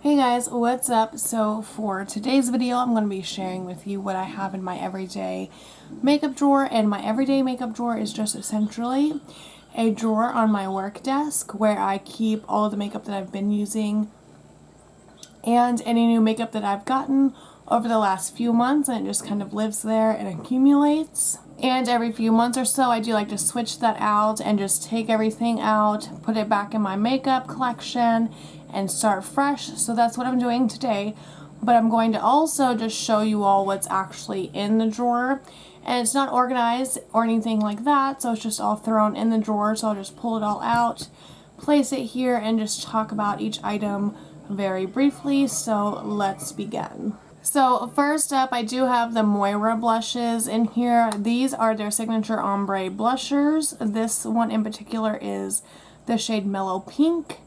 Hey guys, what's up? So for today's video, I'm going to be sharing with you what I have in my everyday makeup drawer, and my everyday makeup drawer is just essentially a drawer on my work desk where I keep all of the makeup that I've been using and any new makeup that I've gotten over the last few months, and it just kind of lives there and accumulates. And every few months or so I do like to switch that out and just take everything out, put it back in my makeup collection and start fresh. So that's what I'm doing today, but I'm going to also just show you all what's actually in the drawer. And it's not organized or anything like that, so it's just all thrown in the drawer. So I'll just pull it all out, place it here, and just talk about each item very briefly. So let's begin. So first up, I do have the Moira blushes in here. These are their signature ombre blushers. This one in particular is the shade Mellow Pink.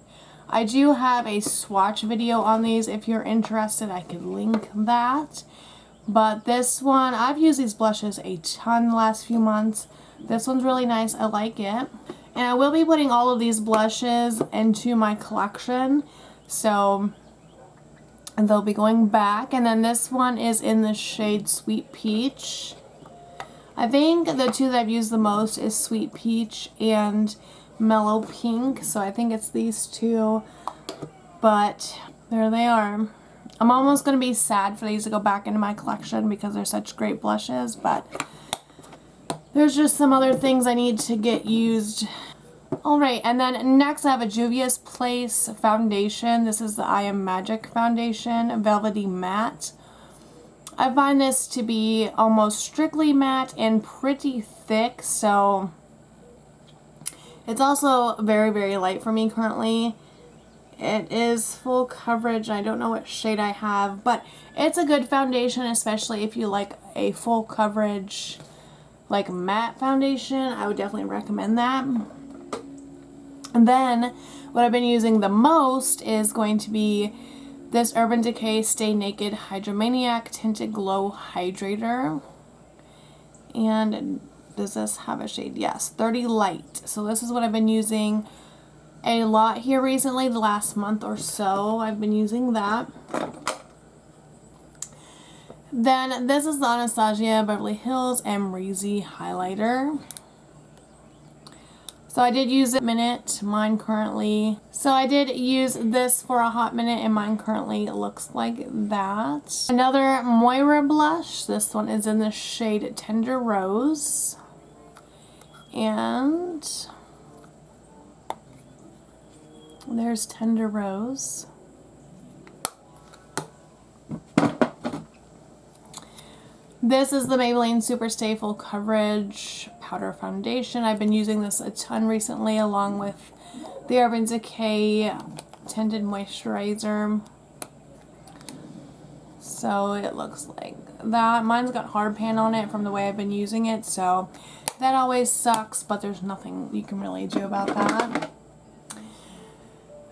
I do have a swatch video on these. If you're interested, I could link that. But this one, I've used these blushes a ton the last few months. This one's really nice. I like it. And I will be putting all of these blushes into my collection. So and they'll be going back. And then this one is in the shade Sweet Peach. I think the two that I've used the most is Sweet Peach and Mellow Pink. So I think it's these two. But there they are. I'm almost going to be sad for these to go back into my collection because they're such great blushes. But there's just some other things I need to get used. Alright, and then next I have a Juvia's Place foundation. This is the I Am Magic foundation, Velvety Matte. I find this to be almost strictly matte and pretty thick, so it's also very, very light for me currently. It is full coverage. I don't know what shade I have, but it's a good foundation, especially if you like a full coverage, like matte foundation. I would definitely recommend that. And then what I've been using the most is going to be this Urban Decay Stay Naked Hydromaniac Tinted Glow Hydrator. And does this have a shade? Yes, 30 Light. So this is what I've been using a lot here recently, the last month or so. I've been using that. Then this is the Anastasia Beverly Hills Amrezy Highlighter. So I did use it a minute, mine currently. So I did use this for a hot minute and mine currently looks like that. Another Moira blush. This one is in the shade Tender Rose. And there's Tender Rose. This is the Maybelline Superstay Full Coverage Powder Foundation. I've been using this a ton recently along with the Urban Decay Tinted Moisturizer. So it looks like that. Mine's got hard pan on it from the way I've been using it, so that always sucks, but there's nothing you can really do about that.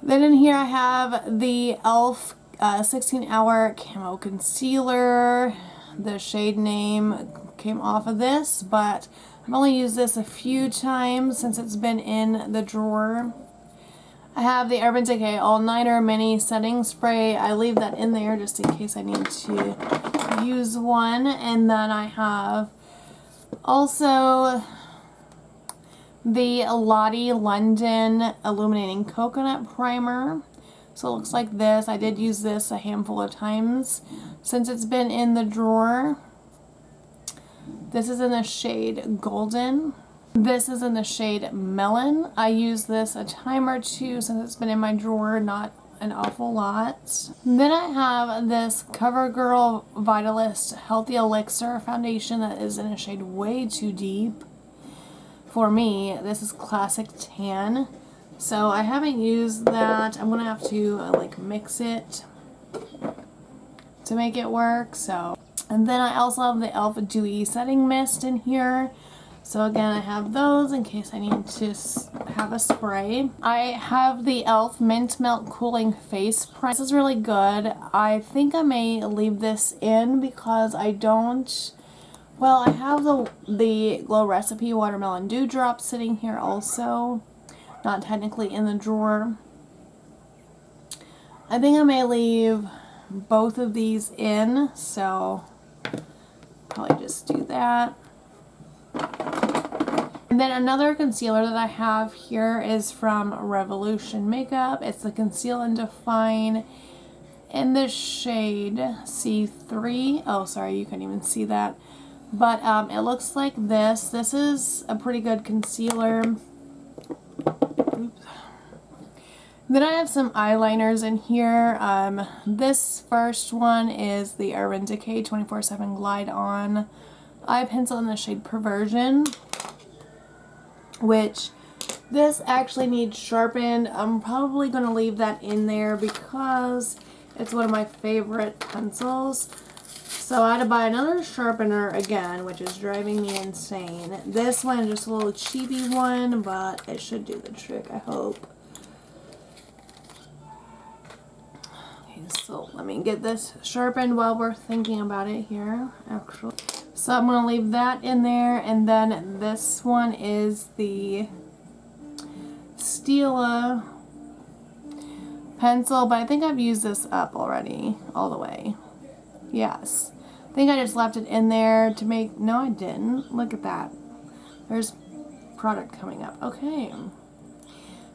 Then in here I have the e.l.f. 16-Hour Camo Concealer. The shade name came off of this, but I've only used this a few times since it's been in the drawer. I have the Urban Decay All Nighter Mini Setting Spray. I leave that in there just in case I need to use one. And then I have also the Lottie London Illuminating Coconut Primer. So it looks like this. I did use this a handful of times since it's been in the drawer. This is in the shade Golden. This is in the shade Melon. I used this a time or two since it's been in my drawer, not an awful lot. Then I have this CoverGirl Vitalist Healthy Elixir foundation that is in a shade way too deep for me. This is Classic Tan. So I haven't used that. I'm going to have to like mix it to make it work. So, and then I also have the e.l.f. Dewy Setting Mist in here. So again, I have those in case I need to have a spray. I have the e.l.f. Mint Melt Cooling Face Primer. This is really good. I think I may leave this in because I don't... Well, I have the Glow Recipe Watermelon Dewdrop sitting here also. Not technically in the drawer. I think I may leave both of these in, so probably just do that. And then another concealer that I have here is from Revolution Makeup. It's the Conceal and Define in the shade C3. Oh, sorry, you can't even see that. But it looks like this. This is a pretty good concealer. Oops. Then I have some eyeliners in here. This first one is the Urban Decay 24/7 Glide On Eye Pencil in the shade Perversion, which this actually needs sharpened. I'm probably going to leave that in there because it's one of my favorite pencils. So I had to buy another sharpener again, which is driving me insane. This one is just a little cheapy one, but it should do the trick, I hope. Okay, so let me get this sharpened while we're thinking about it here, actually. So I'm going to leave that in there, and then this one is the Stila pencil, but I think I've used this up already, all the way. Yes. I think I just left it in there to make... No, I didn't. Look at that. There's product coming up. Okay.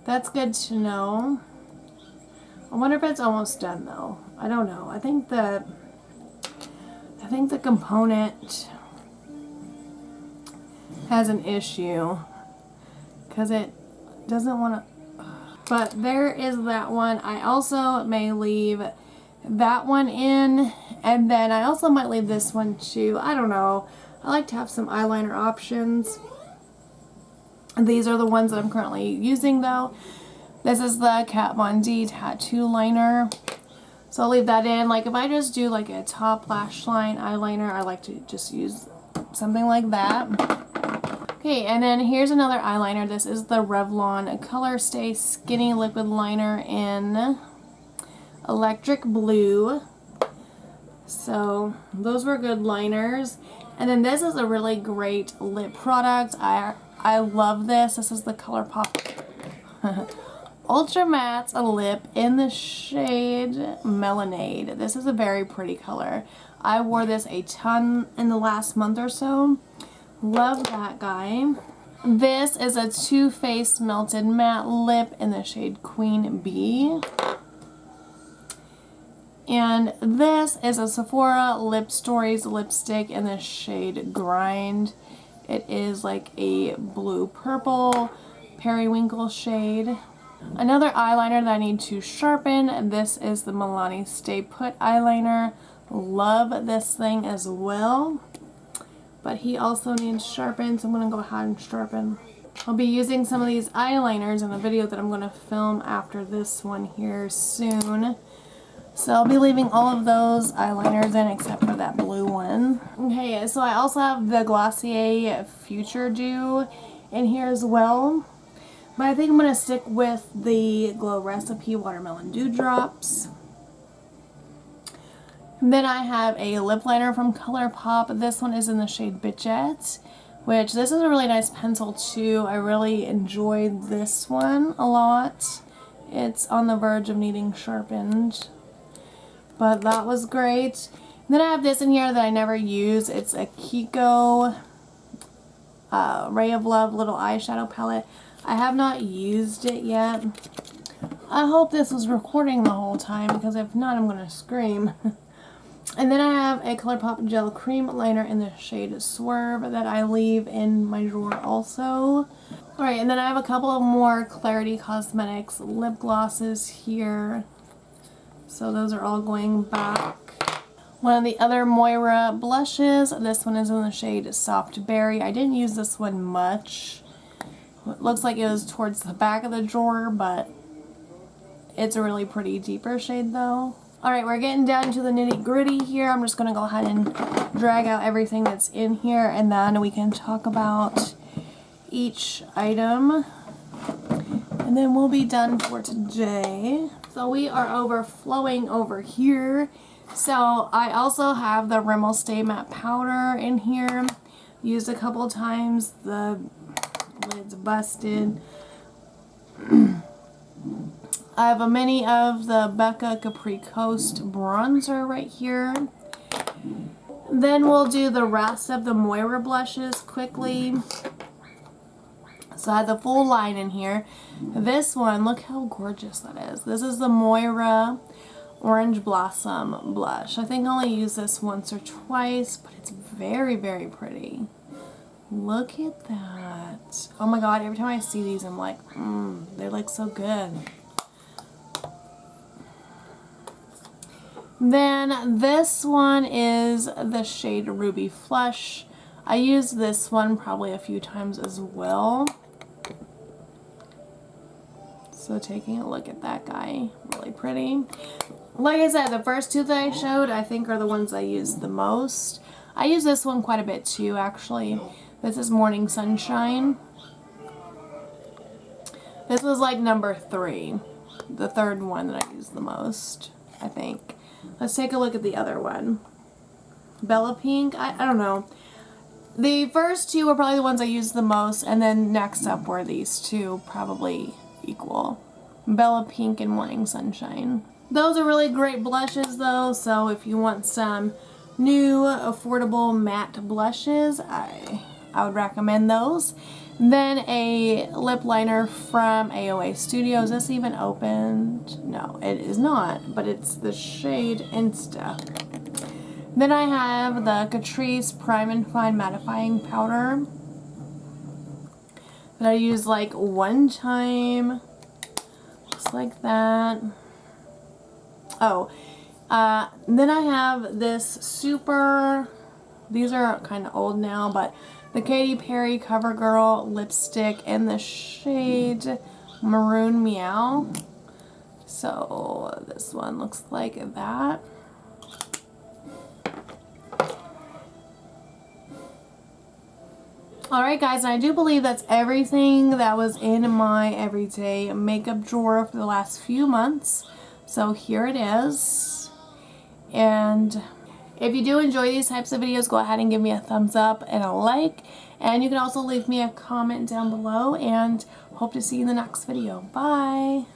That's good to know. I wonder if it's almost done, though. I don't know. I think the component has an issue because it doesn't want to... But there is that one. I also may leave that one in, and then I also might leave this one too. I don't know. I like to have some eyeliner options. These are the ones that I'm currently using though. This is the Kat Von D tattoo liner. So I'll leave that in. Like if I just do like a top lash line eyeliner, I like to just use something like that. Okay, and then here's another eyeliner. This is the Revlon Color Stay Skinny Liquid Liner in Electric Blue. So those were good liners. And then this is a really great lip product. I love this. This is the ColourPop Ultra Matte Lip in the shade Melonade. This is a very pretty color. I wore this a ton in the last month or so. Love that guy. This is a Too Faced Melted Matte Lip in the shade Queen Bee. And this is a Sephora Lip Stories lipstick in the shade Grind. It is like a blue-purple periwinkle shade. Another eyeliner that I need to sharpen. This is the Milani Stay Put eyeliner. Love this thing as well. But he also needs sharpened, so I'm going to go ahead and sharpen. I'll be using some of these eyeliners in a video that I'm going to film after this one here soon. So I'll be leaving all of those eyeliners in except for that blue one. Okay, so I also have the Glossier Future Dew in here as well. But I think I'm going to stick with the Glow Recipe Watermelon Dewdrops. Then I have a lip liner from ColourPop. This one is in the shade Bitchette, which this is a really nice pencil too. I really enjoyed this one a lot. It's on the verge of needing sharpened, but that was great. And then I have this in here that I never use. It's a Kiko Ray of Love little eyeshadow palette. I have not used it yet. I hope this was recording the whole time, because if not, I'm going to scream. And then I have a ColourPop Gel Cream Liner in the shade Swerve that I leave in my drawer also. Alright, and then I have a couple of more Clarity Cosmetics lip glosses here. So those are all going back. One of the other Moira blushes. This one is in the shade Soft Berry. I didn't use this one much. It looks like it was towards the back of the drawer, but it's a really pretty deeper shade though. Alright, we're getting down to the nitty gritty here. I'm just going to go ahead and drag out everything that's in here, and then we can talk about each item. And then we'll be done for today. So we are overflowing over here. So I also have the Rimmel Stay Matte Powder in here. Used a couple times. The lid's busted. I have a mini of the Becca Capri Coast bronzer right here. Then we'll do the rest of the Moira blushes quickly. So I have the full line in here. This one, look how gorgeous that is. This is the Moira Orange Blossom blush. I think I only used this once or twice, but it's very, very pretty. Look at that. Oh my god, every time I see these, I'm like, they look so good. Then this one is the shade Ruby Flush. I used this one probably a few times as well. So taking a look at that guy, really pretty. Like I said, the first two that I showed I think are the ones I used the most. I use this one quite a bit too, actually. This is Morning Sunshine. This was like number 3. The third one that I used the most, I think. Let's take a look at the other one. Bella Pink, I don't know. The first two were probably the ones I used the most, and then next up were these two, probably equal. Bella Pink and Morning Sunshine. Those are really great blushes though, so if you want some new affordable matte blushes, I would recommend those. Then a lip liner from AOA Studios. Is this even opened? No, it is not, but it's the shade Insta. Then I have the Catrice Prime and Fine Mattifying Powder that I used like one time, just like that. Oh, then I have this super, these are kind of old now, but the Katy Perry CoverGirl lipstick in the shade Maroon Meow. So this one looks like that. Alright guys, and I do believe that's everything that was in my everyday makeup drawer for the last few months. So here it is. And if you do enjoy these types of videos, go ahead and give me a thumbs up and a like. And you can also leave me a comment down below, and hope to see you in the next video. Bye!